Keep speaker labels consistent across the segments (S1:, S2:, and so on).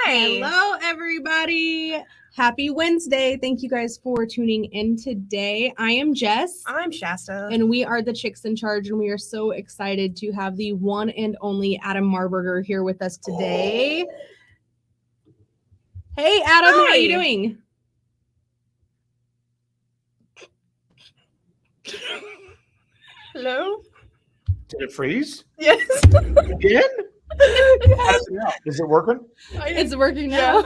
S1: Hello, everybody. Happy Wednesday. Thank you guys for tuning in today. I am Jess.
S2: I'm Shasta.
S1: And we are the Chicks in Charge, and we are so excited to have the one and only Adam Marburger here with us today. Hey, Adam, how are you doing?
S2: Hello?
S3: Did it freeze?
S2: Yes.
S3: Again?
S2: Yes.
S3: Is it working?
S1: It's working now.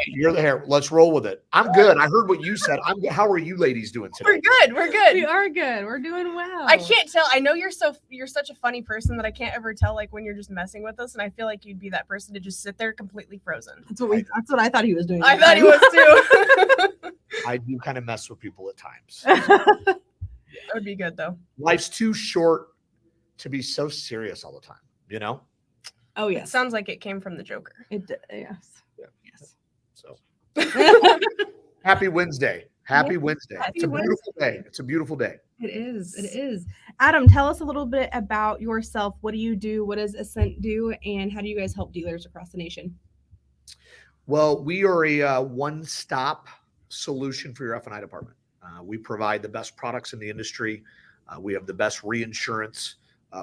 S3: You're the hair. Let's roll with it. I'm good. I heard what you said. How are you ladies doing today?
S2: We're good. We're good.
S1: We are good. We're doing well.
S2: I can't tell. I know you're such a funny person that I can't ever tell like when you're just messing with us, and I feel like you'd be that person to just sit there completely frozen.
S1: That's what I thought he was doing.
S2: I thought he was too.
S3: I do kind of mess with people at times.
S2: That would be good though.
S3: Life's too short to be so serious all the time, you know?
S1: Oh,
S2: It
S1: yes.
S2: sounds like it came from the Joker.
S1: Yes.
S3: Yeah.
S1: Yes.
S3: So happy Wednesday. Happy Wednesday.
S1: Happy
S3: It's a beautiful day. It's a beautiful day.
S1: It is. It is. Adam, tell us a little bit about yourself. What do you do? What does Ascent do? And how do you guys help dealers across the nation?
S3: Well, we are a one-stop solution for your F&I department. We provide the best products in the industry. We have the best reinsurance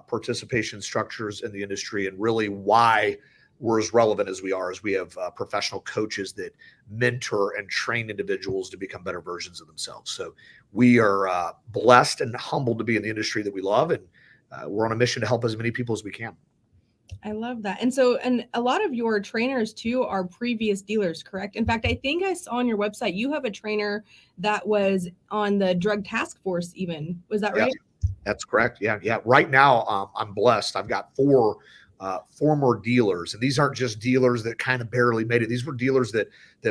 S3: participation structures in the industry, and really why we're as relevant as we are is we have professional coaches that mentor and train individuals to become better versions of themselves. So we are blessed and humbled to be in the industry that we love, and we're on a mission to help as many people as we can.
S1: I love that. And a lot of your trainers too are previous dealers, correct? In fact, I think I saw on your website, you have a trainer that was on the drug task force even. Was that right?
S3: That's correct. Yeah. Right now, I'm blessed. I've got 4 former dealers, and these aren't just dealers that kind of barely made it. These were dealers that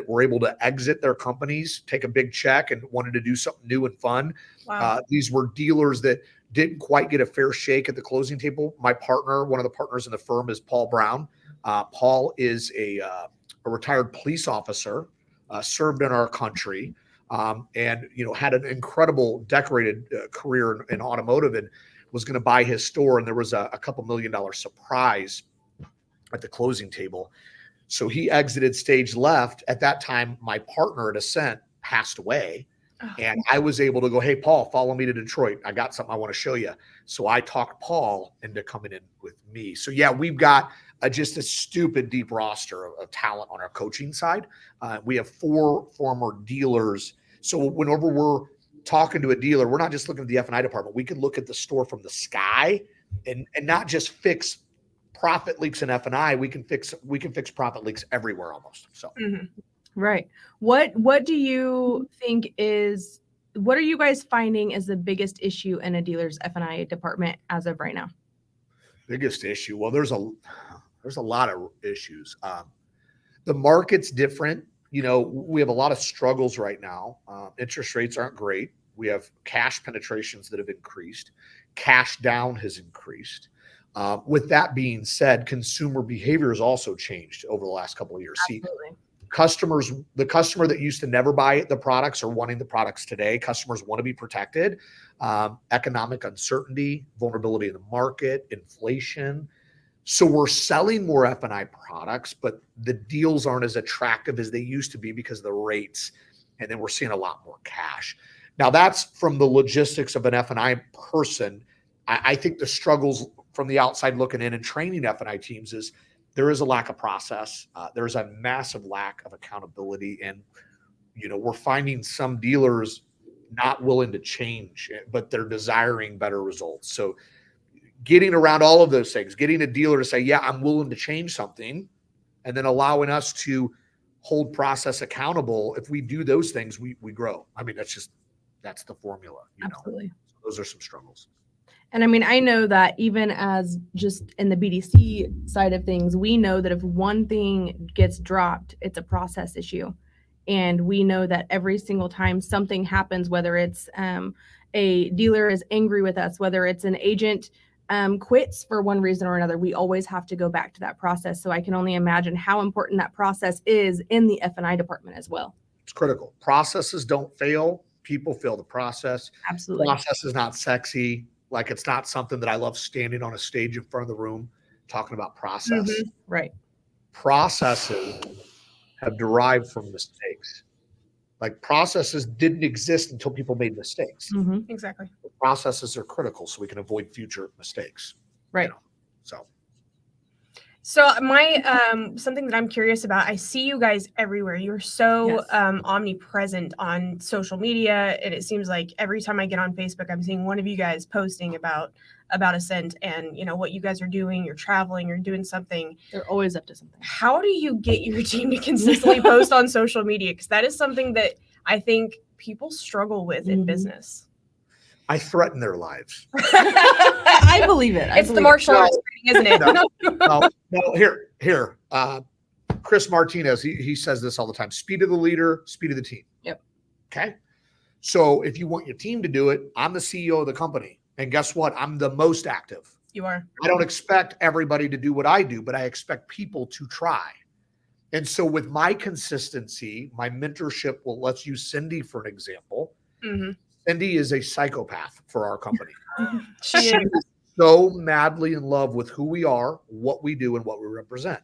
S3: were able to exit their companies, take a big check, and wanted to do something new and fun.
S2: Wow.
S3: These were dealers that didn't quite get a fair shake at the closing table. My partner, one of the partners in the firm, is Paul Brown. Paul is a retired police officer, served in our country. And had an incredible decorated career in automotive, and was going to buy his store. And there was a couple $1 million surprise at the closing table. So he exited stage left. At that time, my partner at Ascent passed away. And I was able to go, hey, Paul, follow me to Detroit. I got something I want to show you. So I talked Paul into coming in with me. So yeah, we've got just a stupid deep roster of talent on our coaching side. We have 4 former dealers. So whenever we're talking to a dealer, we're not just looking at the F&I department. We can look at the store from the sky and not just fix profit leaks in F&I. We can fix profit leaks everywhere almost. So.
S2: Mm-hmm.
S1: Right. What do you think what are you guys finding is the biggest issue in a dealer's F&I department as of right now?
S3: Biggest issue. Well, there's a lot of issues. The market's different. We have a lot of struggles right now. Interest rates aren't great. We have cash penetrations that have increased. Cash down has increased. With that being said, consumer behavior has also changed over the last couple of years.
S1: Absolutely.
S3: See, the customer that used to never buy the products are wanting the products today. Customers want to be protected. Economic uncertainty, vulnerability in the market, inflation. So we're selling more F&I products, but the deals aren't as attractive as they used to be because of the rates. And then we're seeing a lot more cash. Now that's from the logistics of an F&I person. I think the struggles from the outside looking in and training F&I teams is there is a lack of process. There's a massive lack of accountability. And, we're finding some dealers not willing to change, but they're desiring better results. So getting around all of those things, getting a dealer to say, yeah, I'm willing to change something, and then allowing us to hold process accountable. If we do those things, we grow. I mean, that's the formula.
S1: Absolutely.
S3: So those are some struggles.
S1: And I mean, I know that even as just in the BDC side of things, we know that if one thing gets dropped, it's a process issue. And we know that every single time something happens, whether it's a dealer is angry with us, whether it's an agent quits for one reason or another, we always have to go back to that process. So I can only imagine how important that process is in the F&I department as well.
S3: It's critical. Processes don't fail. People fail the process.
S1: Absolutely.
S3: Process is not sexy. Like, it's not something that I love standing on a stage in front of the room talking about process.
S1: Mm-hmm. Right.
S3: processes have derived from mistakes. Like processes didn't exist until people made mistakes.
S1: Mhm.
S2: Exactly.
S3: Processes are critical so we can avoid future mistakes.
S1: Right.
S3: So
S2: So my something that I'm curious about, I see you guys everywhere. You're so
S1: Yes.
S2: omnipresent on social media, and it seems like every time I get on Facebook, I'm seeing one of you guys posting about Ascent and what you guys are doing. You're traveling, you're doing something.
S1: They're always up to something.
S2: How do you get your team to consistently post on social media? Because that is something that I think people struggle with in
S1: Mhm.
S2: business.
S3: I threaten their lives.
S1: I believe it.
S2: It's the martial arts training, isn't it?
S3: No, here. Chris Martinez, he says this all the time. Speed of the leader, speed of the team.
S1: Yep.
S3: Okay. So if you want your team to do it, I'm the CEO of the company. And guess what? I'm the most active.
S2: You are.
S3: I don't expect everybody to do what I do, but I expect people to try. And so with my consistency, my mentorship, well, let's use Cindy for an example.
S2: Mm-hmm.
S3: Cindy is a psychopath for our company.
S2: She is.
S3: is so madly in love with who we are, what we do, and what we represent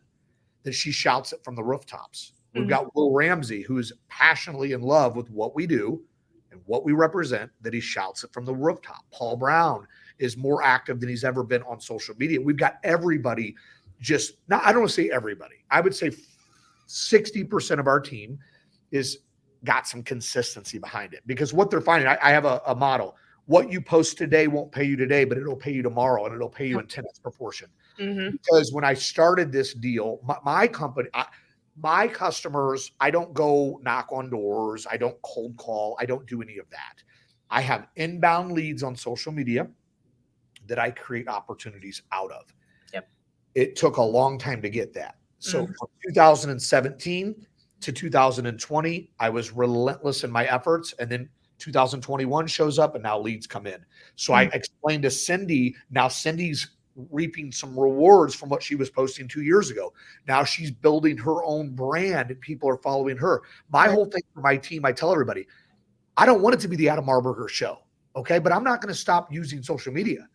S3: that she shouts it from the rooftops. We've got Will Ramsey, who's passionately in love with what we do and what we represent, that he shouts it from the rooftop. Paul Brown is more active than he's ever been on social media. We've got everybody I don't want to say everybody. I would say 60% of our team is got some consistency behind it, because what they're finding, I have a model. What you post today won't pay you today, but it'll pay you tomorrow, and it'll pay you in 10x proportion.
S2: Mm-hmm.
S3: Because when I started this deal, my company, my customers, I don't go knock on doors. I don't cold call. I don't do any of that. I have inbound leads on social media that I create opportunities out of.
S2: Yep.
S3: It took a long time to get that. So from 2017 to 2020, I was relentless in my efforts. And then 2021 shows up, and now leads come in. So I explained to Cindy, now Cindy's reaping some rewards from what she was posting 2 years ago. Now she's building her own brand and people are following her. My whole thing for my team, I tell everybody, I don't want it to be the Adam Marburger show. Okay. But I'm not going to stop using social media.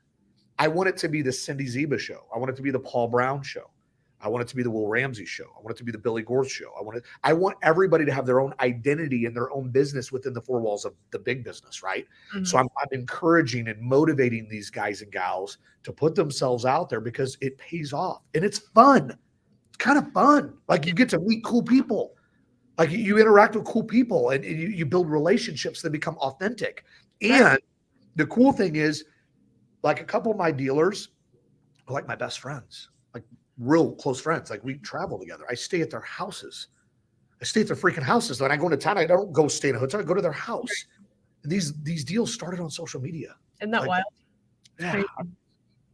S3: I want it to be the Cindy Ziba show. I want it to be the Paul Brown show. I want it to be the Will Ramsey show. I want it to be the Billy Gore show. I want everybody to have their own identity and their own business within the four walls of the big business, right? Mm-hmm. So I'm encouraging and motivating these guys and gals to put themselves out there, because it pays off and it's fun. It's kind of fun. Like you get to meet cool people. Like you interact with cool people, and you build relationships that become authentic. And the cool thing is, like a couple of my dealers are like my best friends. Like real close friends. Like we travel together. I stay at their houses. I stay at their freaking houses. When I go into town, I don't go stay in a hotel. I go to their house. And these deals started on social media.
S2: Isn't that wild?
S3: Yeah.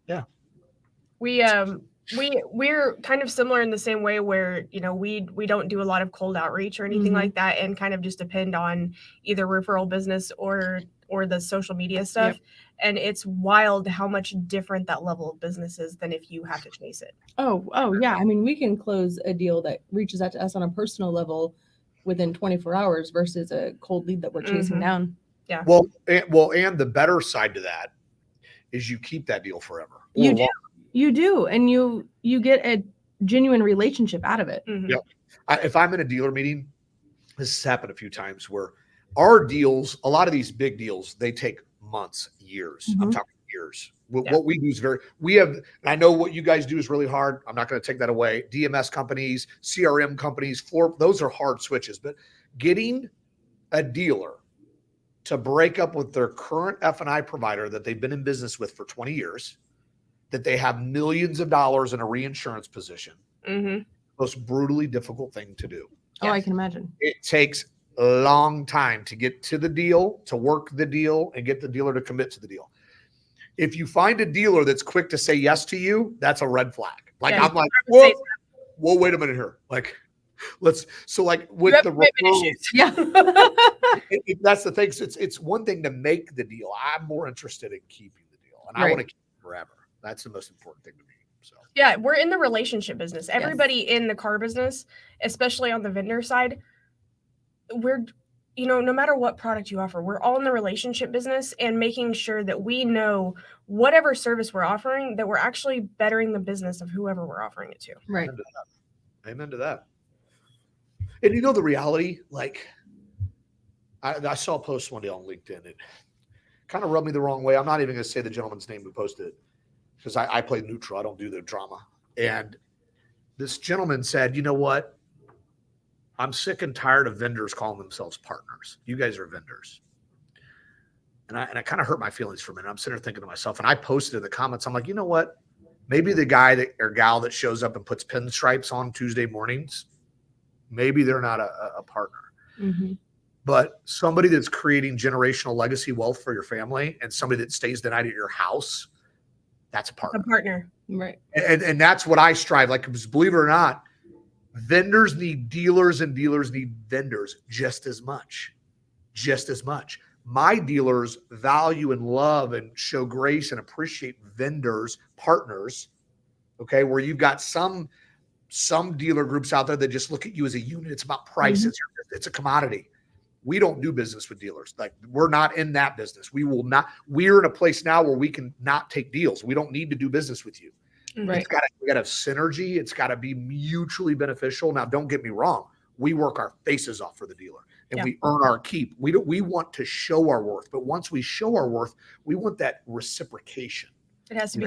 S3: Yeah.
S2: We're kind of similar in the same way where, we don't do a lot of cold outreach or anything like that, and kind of just depend on either referral business or the social media stuff. Yep. And it's wild how much different that level of business is than if you have to chase it.
S1: Oh yeah. I mean, we can close a deal that reaches out to us on a personal level within 24 hours versus a cold lead that we're chasing down.
S2: Yeah.
S3: Well, and the better side to that is you keep that deal forever.
S1: You do. And you get a genuine relationship out of it.
S2: Mm-hmm.
S3: Yep. If I'm in a dealer meeting, this has happened a few times where our deals, a lot of these big deals, they take months, years. Mm-hmm. I'm talking years. What we do is and I know what you guys do is really hard. I'm not going to take that away. DMS companies, CRM companies, those are hard switches. But getting a dealer to break up with their current F&I provider that they've been in business with for 20 years, that they have millions of dollars in a reinsurance position, most brutally difficult thing to do.
S1: Oh, yes. I can imagine.
S3: It takes a long time to get to the deal, to work the deal, and get the dealer to commit to the deal. If you find a dealer that's quick to say yes to you, that's a red flag. Like I'm like, whoa, wait a minute here. Like, with the referral, that's the thing. It's one thing to make the deal. I'm more interested in keeping the deal, and I want to keep it forever. That's the most important thing to me. So
S2: yeah, we're in the relationship business. Everybody in the car business, especially on the vendor side, we're, no matter what product you offer, we're all in the relationship business and making sure that we know whatever service we're offering, that we're actually bettering the business of whoever we're offering it to.
S1: Right.
S3: Amen to that. And you know the reality, like I saw a post one day on LinkedIn. It kind of rubbed me the wrong way. I'm not even going to say the gentleman's name who posted it because I play neutral. I don't do the drama. And this gentleman said, you know what? I'm sick and tired of vendors calling themselves partners. You guys are vendors. And I kind of hurt my feelings for a minute. I'm sitting there thinking to myself, and I posted in the comments, I'm like, you know what? Maybe the guy that or gal that shows up and puts pinstripes on Tuesday mornings, maybe they're not a partner.
S1: Mm-hmm.
S3: But somebody that's creating generational legacy wealth for your family and somebody that stays the night at your house, that's a partner.
S2: A partner.
S1: Right.
S3: And that's what I strive. Like, because believe it or not, vendors need dealers and dealers need vendors just as much. Just as much. My dealers value and love and show grace and appreciate vendors, partners, okay, where you've got some dealer groups out there that just look at you as a unit. It's about price.
S1: Mm-hmm.
S3: It's a commodity. We don't do business with dealers. Like, we're not in that business. We will not. We're in a place now where we can not take deals. We don't need to do business with you.
S1: Right.
S3: We got to have synergy. It's got to be mutually beneficial. Now, don't get me wrong. We work our faces off for the dealer and we earn our keep. We want to show our worth, but once we show our worth, we want that reciprocation.
S2: It has to be.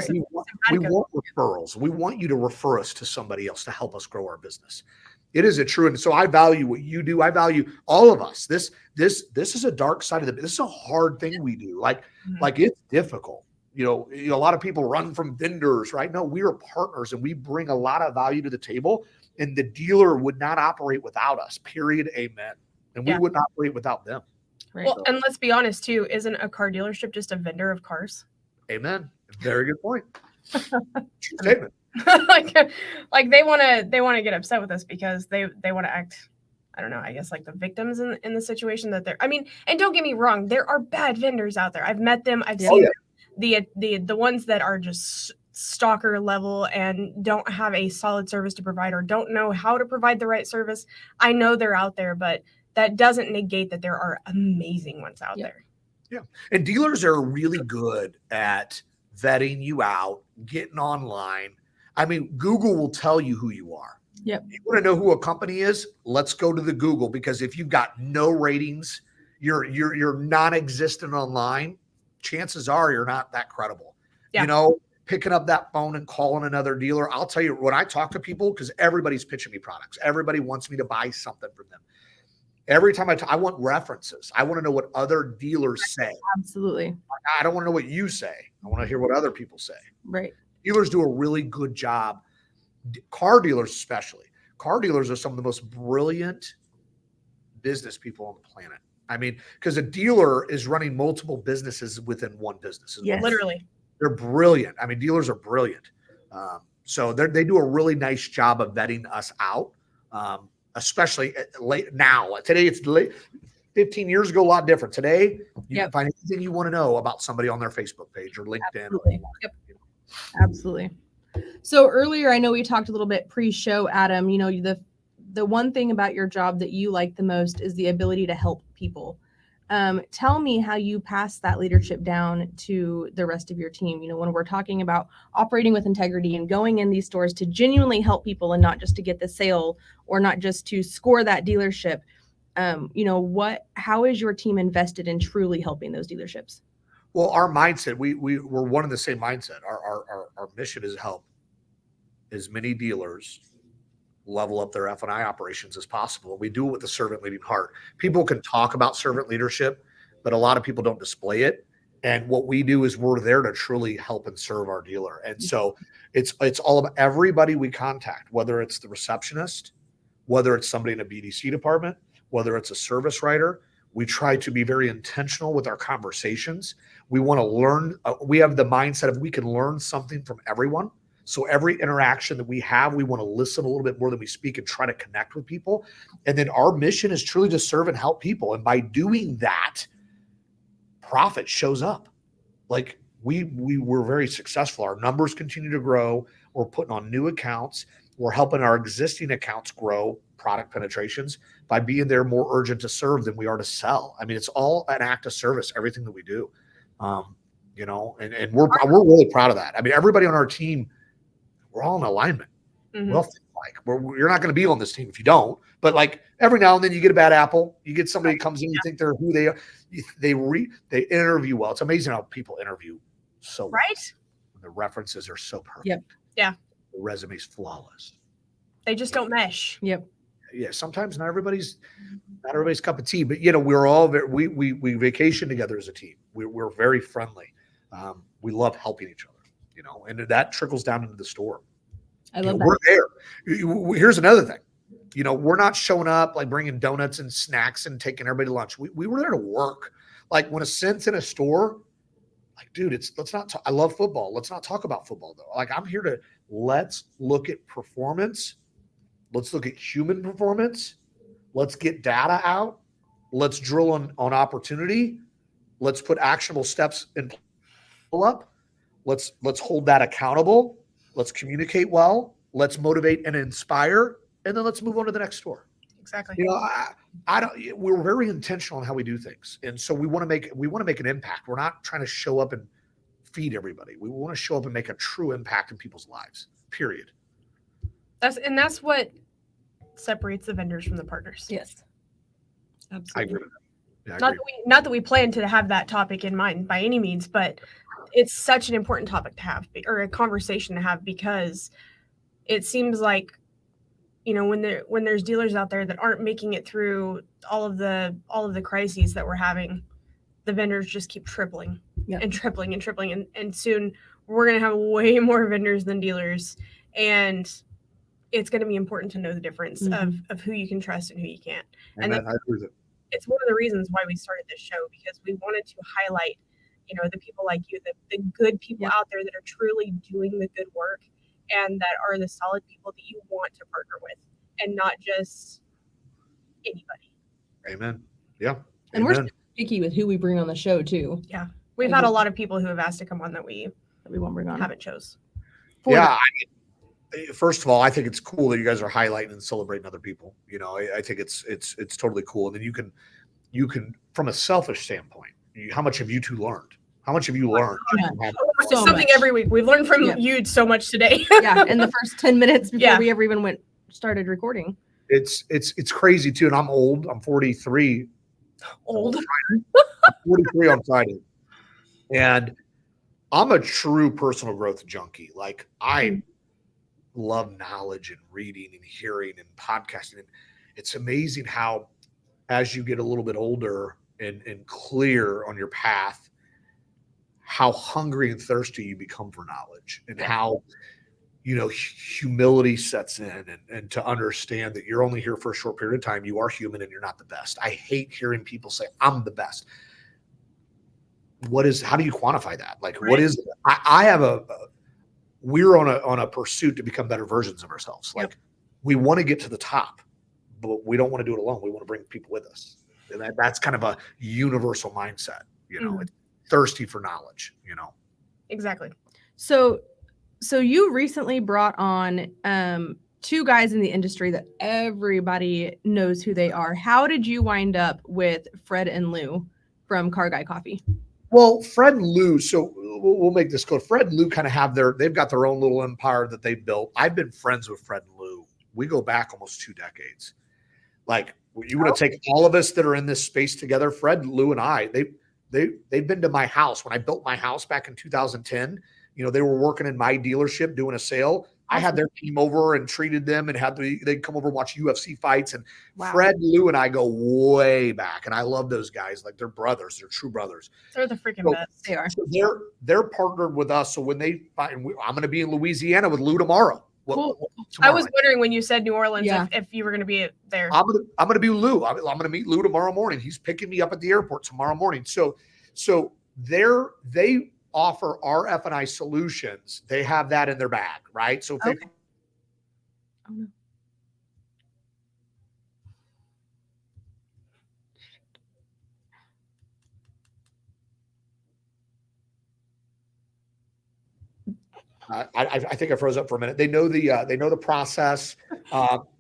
S3: We want referrals. We want you to refer us to somebody else to help us grow our business. It is a true, and so I value what you do. I value all of us. This is a dark side of the. This is a hard thing we do. Like it's difficult. You know, a lot of people run from vendors, right? No, we are partners, and we bring a lot of value to the table. And the dealer would not operate without us. Period. Amen. And we wouldn't operate without them.
S1: Right.
S2: Well, and let's be honest too. Isn't a car dealership just a vendor of cars?
S3: Amen. Very good point. True statement.
S2: like they want to get upset with us because they want to act, I don't know, I guess like the victims in the situation that they're. I mean, and don't get me wrong, there are bad vendors out there. I've met them. I've seen the ones that are just stalker level and don't have a solid service to provide or don't know how to provide the right service. I know they're out there, but that doesn't negate that there are amazing ones out there.
S3: Yeah. And dealers are really good at vetting you out, getting online. I mean, Google will tell you who you are.
S1: Yep.
S3: You want to know who a company is? Let's go to the Google, because if you've got no ratings, you're non-existent online, chances are you're not that credible. Yeah. You know, picking up that phone and calling another dealer. I'll tell you, when I talk to people, because everybody's pitching me products, everybody wants me to buy something from them. Every time I want references. I want to know what other dealers say.
S1: Absolutely.
S3: I don't want to know what you say. I want to hear what other people say.
S1: Right.
S3: Dealers do a really good job. Car dealers especially. Car dealers are some of the most brilliant business people on the planet. I mean, because a dealer is running multiple businesses within one business.
S1: Yes.
S2: Literally.
S3: They're brilliant. I mean, dealers are brilliant. So they do a really nice job of vetting us out. Especially late now. Today it's late. 15 years ago, a lot different. Today, you can find anything you want to know about somebody on their Facebook page or LinkedIn.
S1: Absolutely. Absolutely. So earlier, I know we talked a little bit pre-show, Adam. You know, the one thing about your job that you like the most is the ability to help people. Tell me how you pass that leadership down to the rest of your team. You know, when we're talking about operating with integrity and going in these stores to genuinely help people and not just to get the sale or not just to score that dealership. You know, how is your team invested in truly helping those dealerships?
S3: Well, our mindset, we're one of the same mindset. Our mission is to help as many dealers level up their F&I operations as possible. We do it with a servant leading heart. People can talk about servant leadership, but a lot of people don't display it. And what we do is we're there to truly help and serve our dealer. And so it's all about everybody we contact, whether it's the receptionist, whether it's somebody in a BDC department, whether it's a service writer. We try to be very intentional with our conversations. We want to learn. We have the mindset of we can learn something from everyone. So every interaction that we have, we want to listen a little bit more than we speak and try to connect with people. And then our mission is truly to serve and help people. And by doing that, profit shows up. Like we were very successful. Our numbers continue to grow. We're putting on new accounts. We're helping our existing accounts grow product penetrations by being there more urgent to serve than we are to sell. I mean, it's all an act of service, everything that we do. You know, and we're really proud of that. I mean, everybody on our team, we're all in alignment.
S2: Mm-hmm.
S3: Well, like. You're not going to be on this team if you don't. But like every now and then you get a bad apple. You get somebody who comes in, you think they're who they are. They interview well. It's amazing how people interview so well.
S2: Right?
S3: The references are so perfect.
S1: Yep.
S2: Yeah.
S3: The resume's flawless.
S2: They just don't mesh.
S1: Yep.
S3: Yeah. Sometimes not everybody's cup of tea, but you know, we're all we vacation together as a team. We're very friendly. We love helping each other, you know, and that trickles down into the store.
S1: I love that.
S3: We're there. Here's another thing. You know, we're not showing up like bringing donuts and snacks and taking everybody to lunch. We were there to work. Like when Ascent's in a store, like, dude, let's not talk. I love football. Let's not talk about football though. Like let's look at performance. Let's look at human performance. Let's get data out. Let's drill on opportunity. Let's put actionable steps in pull up. Let's hold that accountable. Let's communicate well. Let's motivate and inspire. And then let's move on to the next store.
S2: Exactly.
S3: You know, we're very intentional on how we do things. And so we want to make an impact. We're not trying to show up and feed everybody. We want to show up and make a true impact in people's lives, period.
S2: That's what separates the vendors from the partners.
S1: Yes.
S3: I
S1: Absolutely.
S3: agree with that. Yeah,
S2: Not that we plan to have that topic in mind by any means, but it's such an important topic to have, or a conversation to have, because it seems like, you know, when there's dealers out there that aren't making it through all of the crises that we're having, the vendors just keep tripling and tripling and tripling, and soon we're going to have way more vendors than dealers, and it's going to be important to know the difference of who you can trust and who you can't. And
S3: I agree with it.
S2: It's one of the reasons why we started this show, because we wanted to highlight, you know, the people like you, the good people out there that are truly doing the good work and that are the solid people that you want to partner with, and not just anybody.
S3: Amen. Yeah.
S1: And we're picky with who we bring on the show too.
S2: Yeah. We've had a lot of people who have asked to come on that we
S1: won't bring on.
S2: haven't chose.
S3: Yeah. First of all, I think it's cool that you guys are highlighting and celebrating other people. You know, I think it's totally cool. And then you can, from a selfish standpoint, how much have you two learned? How much have you learned?
S2: So something every week. We've learned from you so much today.
S1: Yeah. In the first 10 minutes before we ever even started recording.
S3: It's crazy too. And I'm old. I'm 43.
S2: Old.
S3: I'm 43 on Friday. And I'm a true personal growth junkie. Like I love knowledge and reading and hearing and podcasting. And it's amazing how, as you get a little bit older and clear on your path, how hungry and thirsty you become for knowledge, and how, you know, humility sets in, and to understand that you're only here for a short period of time. You are human and you're not the best. I hate hearing people say, I'm the best. How do you quantify that? Like, what is it? I have we're on a pursuit to become better versions of ourselves. Like we want to get to the top, but we don't want to do it alone. We want to bring people with us. And that's kind of a universal mindset, you know, it's thirsty for knowledge, you know?
S2: Exactly.
S1: So you recently brought on two guys in the industry that everybody knows who they are. How did you wind up with Fred and Lou from Car Guy Coffee?
S3: Well, Fred and Lou, so we'll make this clear. Fred and Lou kind of they've got their own little empire that they've built. I've been friends with Fred and Lou. We go back almost 2 decades. Like, you want to take all of us that are in this space together, Fred, Lou, and I, they've been to my house. When I built my house back in 2010, you know, they were working in my dealership doing a sale. I had their team over and treated them, and they'd come over and watch UFC fights. And Fred, Lou, and I go way back, and I love those guys. Like, they're brothers. They're true brothers.
S2: They're the freaking best.
S1: They are.
S3: So they're partnered with us. So when I'm going to be in Louisiana with Lou tomorrow.
S2: Tomorrow. I was wondering when you said New Orleans if you were going to be there.
S3: I'm going to be with Lou. I'm going to meet Lou tomorrow morning. He's picking me up at the airport tomorrow morning. So they offer our F&I solutions. They have that in their bag, right? So if
S1: Oh, no.
S3: I think I froze up for a minute. They know the process.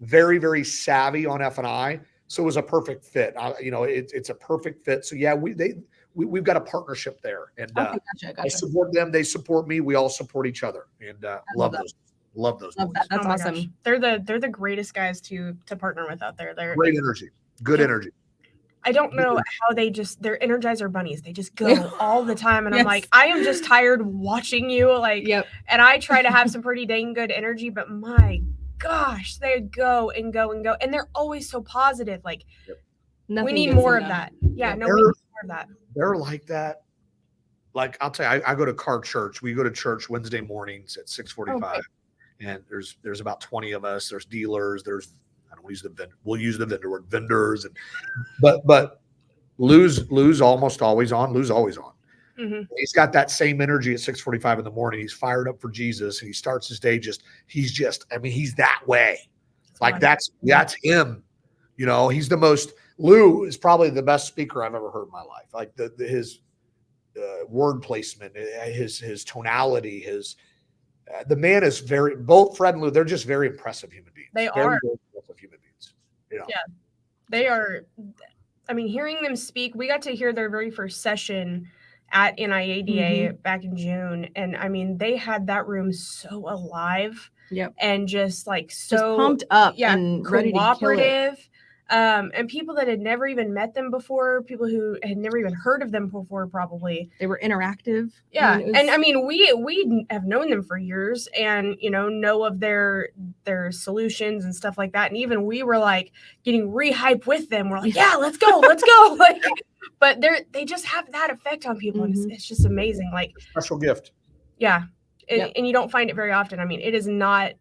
S3: Very, very savvy on F&I. So it was a perfect fit. It's a perfect fit. So yeah, we've got a partnership there, and
S1: Gotcha.
S3: I support them. They support me. We all support each other, and love those. Love those
S1: Love
S3: boys.
S1: that. That's
S2: Oh my gosh.
S1: awesome.
S2: They're the greatest guys to partner with out there. They're
S3: Great energy. Good
S2: Yeah.
S3: energy.
S2: I don't know how they're Energizer bunnies. They just go all the time. And I'm
S1: Yes.
S2: like, I am just tired watching you. Like,
S1: Yep.
S2: and I try to have some pretty dang good energy, but my gosh, they go and go and go. And they're always so positive. Like,
S1: Nothing
S2: we need
S1: gets
S2: more
S1: them
S2: of
S1: down.
S2: that. Yeah,
S1: Yep.
S2: no, we need more of that.
S3: They're like that. Like, I'll tell you, I go to car church. We go to church Wednesday mornings at 6:45. And there's about 20 of us. There's dealers. I don't use the vendor. We'll use the vendor word, vendors. And but Lou's almost always on. Lou's always on.
S2: Mm-hmm.
S3: He's got that same energy at 6:45 in the morning. He's fired up for Jesus, and he starts his day he's that way. Like that's him. You know, he's the most. Lou is probably the best speaker I've ever heard in my life. Like his word placement, his tonality, the man is both Fred and Lou, they're just very impressive human beings.
S2: They
S3: very,
S2: are.
S3: very impressive human beings. You know?
S2: Yeah. They are. I mean, hearing them speak, we got to hear their very first session at NIADA back in June. And I mean, they had that room so alive.
S1: Yep.
S2: And just like
S1: just pumped up and ready to kill it.
S2: Cooperative. And people that had never even met them before, people who had never even heard of them before, probably.
S1: They were interactive.
S2: Yeah. And I mean, we have known them for years and, know of their solutions and stuff like that. And even we were like getting rehyped with them. We're like, yeah, let's go. Like, but they just have that effect on people. And it's just amazing. Like
S3: special gift.
S2: Yeah. And you don't find it very often. I mean, it is not.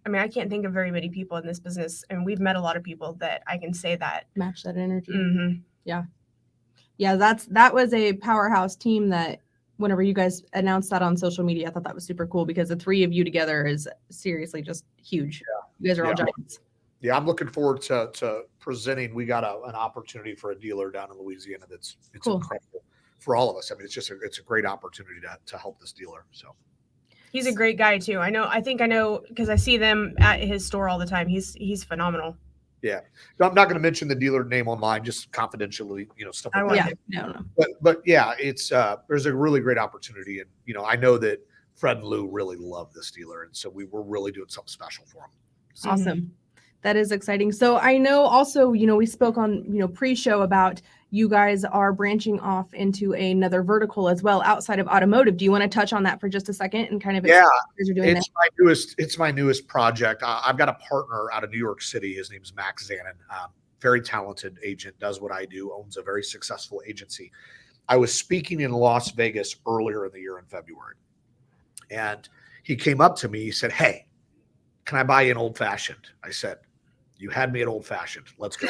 S2: I mean, I can't think of very many people in this business, and we've met a lot of people that I can say that
S1: match that energy.
S2: Mm-hmm.
S1: Yeah. That was a powerhouse team that whenever you guys announced that on social media, I thought that was super cool because the three of you together is seriously just huge. Yeah. You guys are all giants.
S3: Yeah, I'm looking forward to presenting. We got an opportunity for a dealer down in Louisiana it's cool. Incredible for all of us. I mean, it's a great opportunity to help this dealer. So.
S2: He's a great guy too. I think I know because I see them at his store all the time. He's phenomenal.
S3: Yeah. No, I'm not going to mention the dealer name online, just confidentially, stuff like that.
S1: No.
S3: But yeah, it's there's a really great opportunity. And, I know that Fred and Lou really love this dealer. And so we were really doing something special for them.
S1: So. Awesome. That is exciting. So I know also, we spoke on, pre-show about you guys are branching off into another vertical as well outside of automotive. Do you want to touch on that for just a second and kind of
S3: explain
S1: what you're doing?
S3: It's my newest project. I've got a partner out of New York City. His name's Max Zanin. Very talented agent, does what I do, owns a very successful agency. I was speaking in Las Vegas earlier in the year in February. And he came up to me, he said, "Hey, can I buy you an old fashioned?" I said, "You had me at old fashioned. Let's go."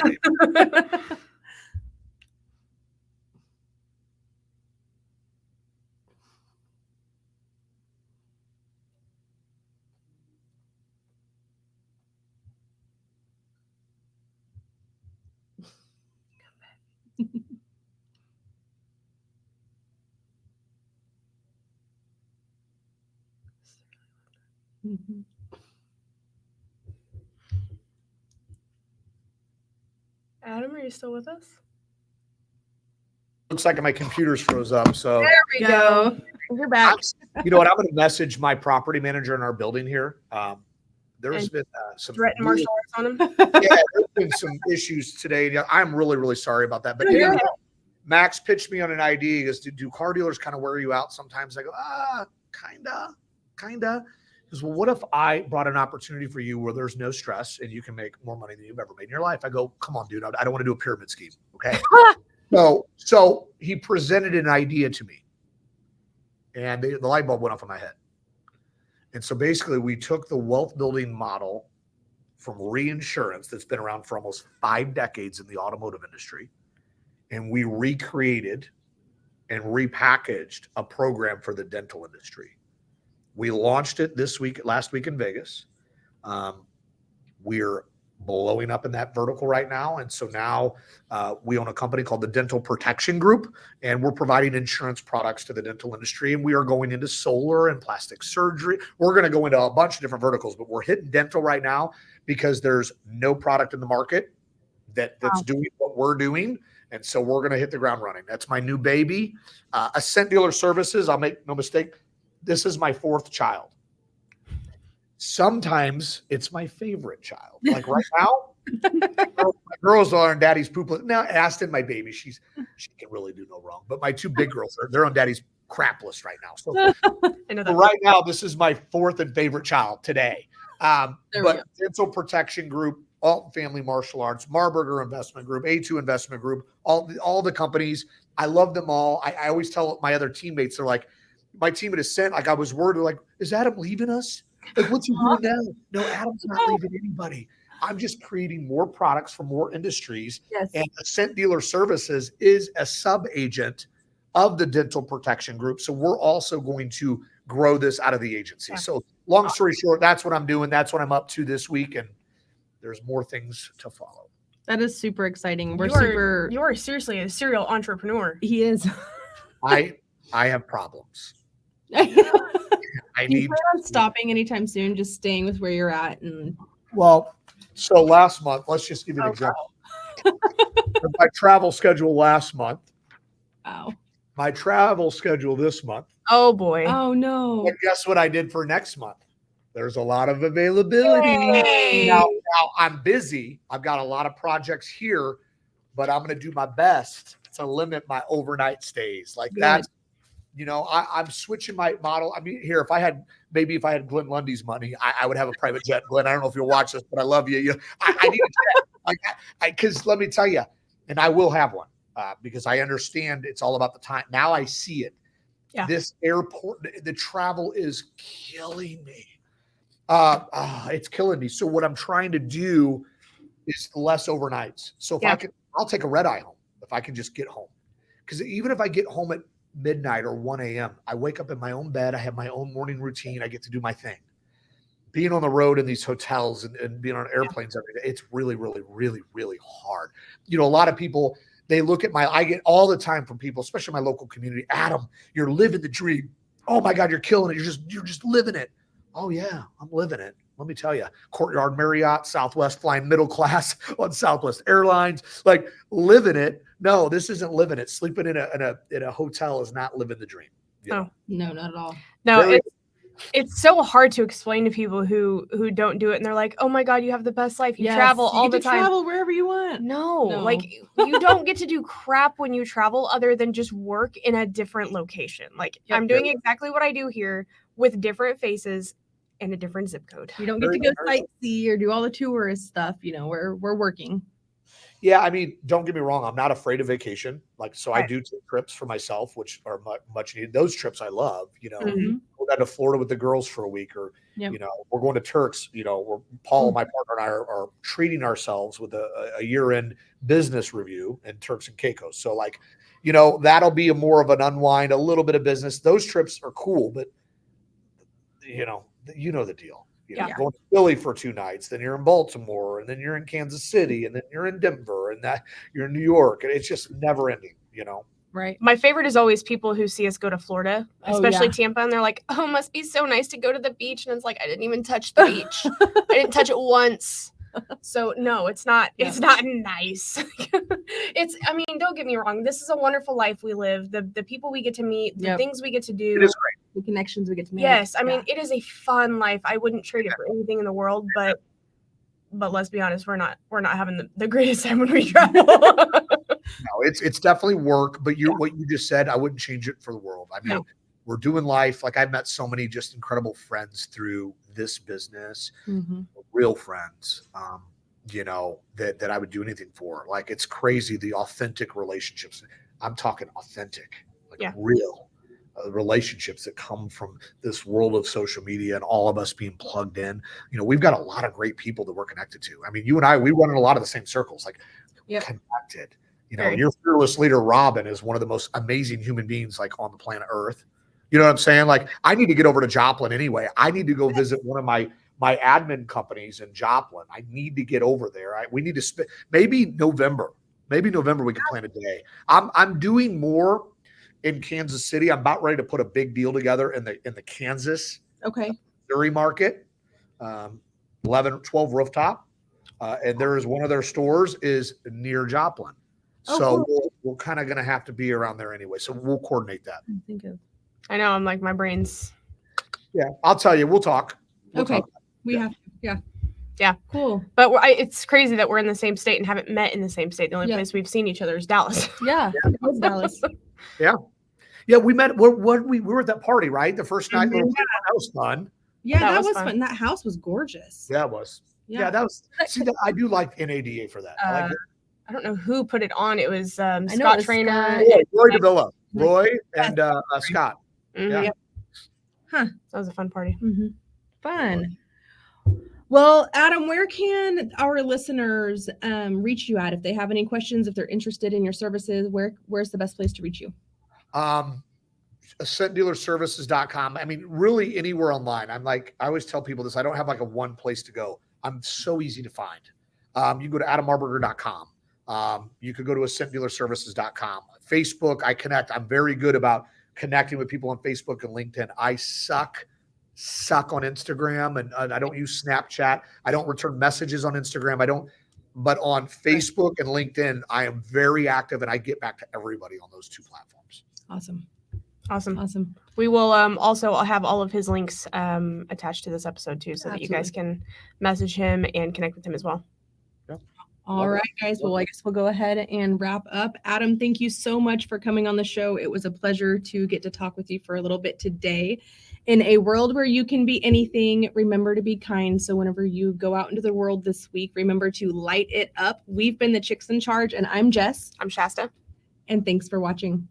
S2: Adam, are you still with us?
S3: Looks like my computer's froze up. So
S2: there we go.
S1: You're back.
S3: You know what? I'm going to message my property manager in our building here. There's been some
S2: threatened martial arts on him.
S3: Yeah, there's been some issues today. I'm really, really sorry about that. But Max pitched me on an idea. He goes, "Do car dealers kind of wear you out sometimes?" I go, kinda. He goes, "Well, what if I brought an opportunity for you where there's no stress and you can make more money than you've ever made in your life?" I go, "Come on, dude. I don't want to do a pyramid scheme." Okay. So he presented an idea to me, and the light bulb went off in my head. And so basically, we took the wealth building model from reinsurance that's been around for almost 5 decades in the automotive industry, and we recreated and repackaged a program for the dental industry. We launched it last week in Vegas. We're blowing up in that vertical right now. And so now we own a company called the Dental Protection Group, and we're providing insurance products to the dental industry. And we are going into solar and plastic surgery. We're going to go into a bunch of different verticals, but we're hitting dental right now because there's no product in the market that's doing what we're doing. And so we're going to hit the ground running. That's my new baby. Ascent Dealer Services, I'll make no mistake, this is my 4th child. Sometimes it's my favorite child. Like right now, my girls are on daddy's poop list. Now, Aston, my baby, she can really do no wrong. But my two big girls, they're on daddy's crap list right now. So
S2: I know that.
S3: right now, this is my fourth and favorite child today.
S1: There we
S3: But
S1: go.
S3: Dental Protection Group, Alton Family Martial Arts, Marburger Investment Group, A2 Investment Group, all the companies. I love them all. I always tell my other teammates, they're like, my team at Ascent, like I was worried, they're like, is Adam leaving us? Like, what's he doing now? No, Adam's not leaving anybody. I'm just creating more products for more industries.
S1: Yes.
S3: And Ascent Dealer Services is a sub-agent of the Dental Protection Group. So we're also going to grow this out of the agency.
S2: Yeah.
S3: So long story short, that's what I'm doing. That's what I'm up to this week. And there's more things to follow.
S1: That is super exciting. We're
S2: You are seriously a serial entrepreneur.
S1: He is.
S3: I have problems.
S1: I
S3: I
S1: Do you
S3: need
S1: plan on stopping anytime soon? Just staying with where you're at, and
S3: well, so last month, let's just give you an example. My travel schedule last month,
S1: wow.
S3: my travel schedule this month.
S2: Oh boy.
S1: Oh no.
S3: But guess what I did for next month? There's a lot of availability.
S2: Yay.
S3: Now I'm busy. I've got a lot of projects here, but I'm going to do my best to limit my overnight stays. Like
S1: Good.
S3: that's, I'm switching my model. I mean, here, if I had Glenn Lundy's money, I would have a private jet. Glenn, I don't know if you'll watch this, but I love you. I need a jet. Like, because let me tell you, and I will have one because I understand it's all about the time. Now I see it.
S2: Yeah.
S3: This airport, the travel is killing me. It's killing me. So what I'm trying to do is less overnights. So if I'll take a red eye home if I can just get home. Because even if I get home at midnight or 1 a.m., I wake up in my own bed. I have my own morning routine. I get to do my thing. Being on the road in these hotels and being on airplanes every day, it's really, really, really, really hard. A lot of people, they look at I get all the time from people, especially my local community. Adam, you're living the dream. Oh my God, you're killing it. You're just living it. Oh yeah, I'm living it. Let me tell you, Courtyard Marriott, Southwest flying middle class on Southwest Airlines, like living it. No, this isn't living it. Sleeping in a hotel is not living the dream.
S1: No, not at all.
S2: No, it's so hard to explain to people who don't do it, and they're like, "Oh my God, you have the best life. You travel all the time.
S1: Travel wherever you want."
S2: No, like you don't get to do crap when you travel, other than just work in a different location. Like I'm doing exactly what I do here with different faces and a different zip code.
S1: You don't get to go sightsee or do all the tourist stuff. We're working.
S3: Yeah, I mean, don't get me wrong. I'm not afraid of vacation. I do take trips for myself, which are much needed. Those trips I love.
S1: Mm-hmm.
S3: We're going to Florida with the girls for a week, or we're going to Turks. Where Paul, my partner, and I are treating ourselves with a year-end business review in Turks and Caicos. So, that'll be more of an unwind, a little bit of business. Those trips are cool, but the deal. Going to Philly for 2 nights, then you're in Baltimore, and then you're in Kansas City, and then you're in Denver, and that you're in New York, and it's just never ending.
S1: Right.
S2: My favorite is always people who see us go to Florida, especially Tampa, and they're like, "Oh, must be so nice to go to the beach." And it's like, I didn't even touch the beach. I didn't touch it once. So no, it's not. Yeah. It's not nice. I mean, don't get me wrong. This is a wonderful life we live. The people we get to meet, the things we get to do.
S3: It is great.
S1: The connections we get to make.
S2: Yes, I mean, it is a fun life. I wouldn't trade it for anything in the world. But let's be honest, we're not having the greatest time when we travel.
S3: No, it's definitely work. But what you just said, I wouldn't change it for the world. I mean, we're doing life. Like I've met so many just incredible friends through this business, real friends, that I would do anything for. Like it's crazy, the authentic relationships. I'm talking authentic, real relationships that come from this world of social media and all of us being plugged in. We've got a lot of great people that we're connected to. I mean, you and I, we run in a lot of the same circles, connected. Your fearless leader, Robin, is one of the most amazing human beings on the planet Earth. You know what I'm saying? I need to get over to Joplin anyway. I need to go visit one of my admin companies in Joplin. I need to get over there. We need to maybe November we can plan a day. I'm doing more in Kansas City. I'm about ready to put a big deal together in the Kansas, Missouri market, 12 rooftop. And there is one of their stores is near Joplin. So we're kind of going to have to be around there anyway. So we'll coordinate that.
S2: I know. I'm like, my brain's.
S3: Yeah, I'll tell you. We'll talk.
S1: Okay. We have to. Yeah.
S2: Yeah.
S1: Cool.
S2: But it's crazy that we're in the same state and haven't met in the same state. The only
S1: Yeah.
S2: place we've seen each other is Dallas.
S1: Yeah. It was Dallas.
S3: Yeah, we met. We were at that party, right? The first night.
S1: Mhm.
S3: That was fun.
S1: Yeah,
S2: That
S1: that
S2: was
S1: was
S2: fun.
S1: fun. That house was gorgeous.
S3: Yeah, it was. Yeah, that was. See, that I do like NADA for that. I like it.
S2: I don't know who put it on. It was
S1: know it
S2: Scott
S1: was
S2: Trainer.
S1: Scott.
S3: Yeah, Roy Davila, Roy and Scott.
S2: Mhm.
S3: Yeah.
S1: Huh.
S2: That was a fun party.
S1: Mm-hmm. Fun. Well, Adam, where can our listeners reach you at if they have any questions, if they're interested in your services? Where's the best place to reach you?
S3: AscentDealerServices.com. I mean, really anywhere online. I always tell people this. I don't have like a one place to go. I'm so easy to find. You can go to AdamMarburger.com. You could go to AscentDealerServices.com. Facebook, I connect. I'm very good about connecting with people on Facebook and LinkedIn. I suck on Instagram and I don't use Snapchat. I don't return messages on Instagram. But on Facebook and LinkedIn, I am very active and I get back to everybody on those two platforms.
S2: Awesome. We will also have all of his links attached to this episode too, so that you guys can message him and connect with him as well.
S1: All right, guys. Well, I guess we'll go ahead and wrap up. Adam, thank you so much for coming on the show. It was a pleasure to get to talk with you for a little bit today. In a world where you can be anything, remember to be kind. So whenever you go out into the world this week, remember to light it up. We've been the Chicks in Charge, and I'm Jess.
S2: I'm Shasta.
S1: And thanks for watching.